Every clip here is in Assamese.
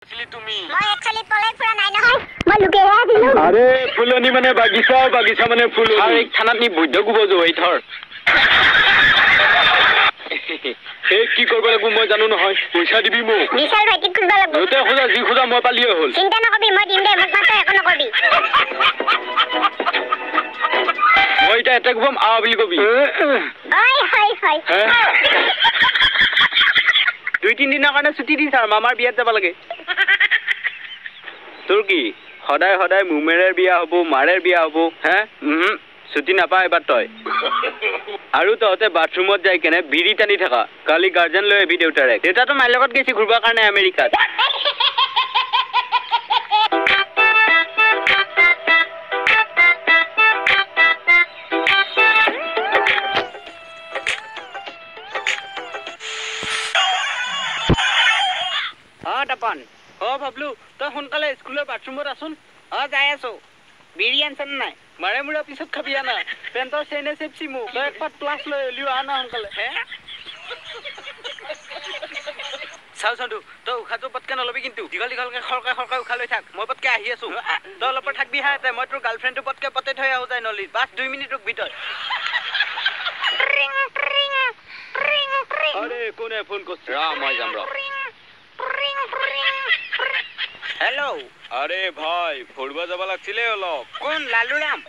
তুমি মই একচুয়ালি পলাই ফুৰা নাই নহয় মই লুকাই আছিলো আরে ফুলনি মানে বাগিচা বাগিচা মানে ফুল আর এক থানাত নি বৈদ্য গুবজো এই থর এই কি করব লাগব মই জানো নহয় পয়সা দিবি মোক বিশাল ভাইটিক খুঁজবা লাগব যতে খোজা জি খোজা মই পালিয়ে হল চিন্তা নকবি মই দিম দে মোক মাত্ৰ একো নকবি মই এটা এটা কম আ বুলি কবি ওই হয় হয় দুই তিন দিনৰ কাৰণে ছুটি দি ছাৰ মামাৰ বিয়াত যাব লাগে তোৰ কি সদায় সদায় মুমেৰৰ বিয়া হ'ব মাৰৰ বিয়া হ'ব হে ছুটি নাপায় এবাৰ তই আৰু তহঁতে বাথৰুমত যাই কেনে বিড়ি টানি থাকা কালি গাৰ্জেন লৈ আহিবি দেউতাৰে দেউতাটো মাৰ লগত গৈছি ঘূৰিবৰ কাৰণে আমেৰিকাত তপন ভাবলো তই সোনকালে স্কুলৰ বাথৰুমত আছোন যাই আছো বিড়ি আনছন নাই মাৰে মুৰা পিছত খাবি আনা পেণ্টৰ চেইনে চেপচি মোক তই একপাত প্লাছ লৈ এলিও আনা সোনকালে চাও চন্দু তই উশাহটো পটকে নলবি কিন্তু দীঘল দীঘলকে খৰকাই খৰকাই উশাহ লৈ থাক মই পটকে আহি আছো তই অলপ থাকবি হা মই তোৰ গাৰ্লফ্ৰেণ্ডটো পটকে পতে থৈ আহো যায় নলি বাছ 2 মিনিটৰ ভিতৰত আৰে কোনে ফোন কৰছে ৰা মই যাম ৰা হেল্ল' আৰে ভাই ফুৰবা যাব লাগছিলে অলপ কোন লালুৰাম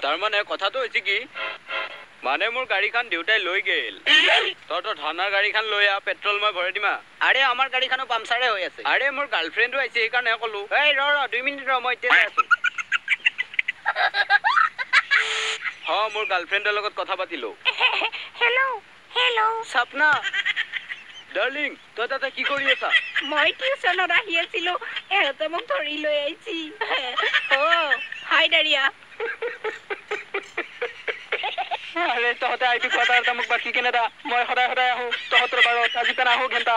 তাৰ মানে কথাটো হৈছে কি মানে মোৰ গাড়ীখন দেউতাই লৈ গেল তহঁতৰ থানাৰ গাড়ীখন লৈ আহ পেট্ৰল মই ভৰাই দিমা আৰে আমাৰ গাড়ীখনো পামচাৰে হৈ আছে আৰে মোৰ গাৰ্লফ্ৰেণ্ডো আহিছে সেইকাৰণে ক'লো এই ৰ 2 মিনিট ৰ মই এতিয়া যাই আছো মোৰ গাৰ্লফ্ৰেণ্ডৰ লগত কথা পাতিলো হেল্ল' সপনা ডাৰ্লিং তই তাতে কি কৰি আছা মই টিউচনত আহি আছিলো এহঁতে মোক ধৰি লৈ আহিছি হাই ডাৰিয়া আরে তহঁতে আইবি কথা মোক বাকি কেনে দা মই সদায় সদায় আহো তহঁতৰ বাৰত আজি পেন আহো ঘণ্টা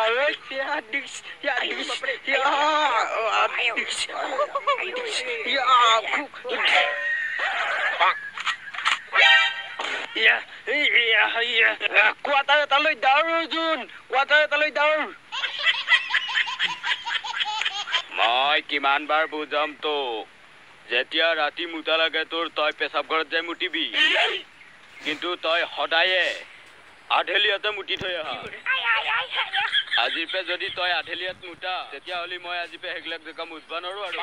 কোৱাটাৰ এটালৈ দাউৰ অৰ্জুন কোৱাটাৰ এটালৈ দাউৰ মই কিমান বাৰ বুজাম তোক যেতিয়া ৰাতি মুতা লাগে তোৰ তই পেচাব ঘৰত যাই মুতিবি কিন্তু তই সদায়ে আধেলিয়াতে মুতি থৈ আহা আজিৰ পে যদি তই আধেলিয়াত মুতা তেতিয়া হলি মই আজি পে হেগলাক জেগা মুতবা নৰো আৰু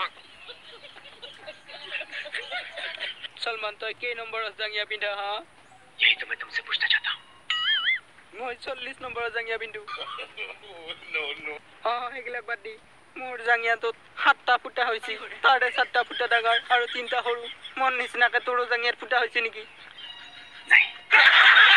सलमान तो के नंबर जंगिया पिंडा हां यही तो मैं तुमसे पूछना चाहता हूं মই 40 নম্বৰ জंगिया पिंडू नो হেগলাক বাদ দি মোৰ জंगियाটো 7টা ফুটা হৈছি তাৰে 7টা ফুটা ডাঙৰ আৰু 3টা সৰু মন নিচিনাকে তোৰ জंगियाৰ ফুটা হৈছি নেকি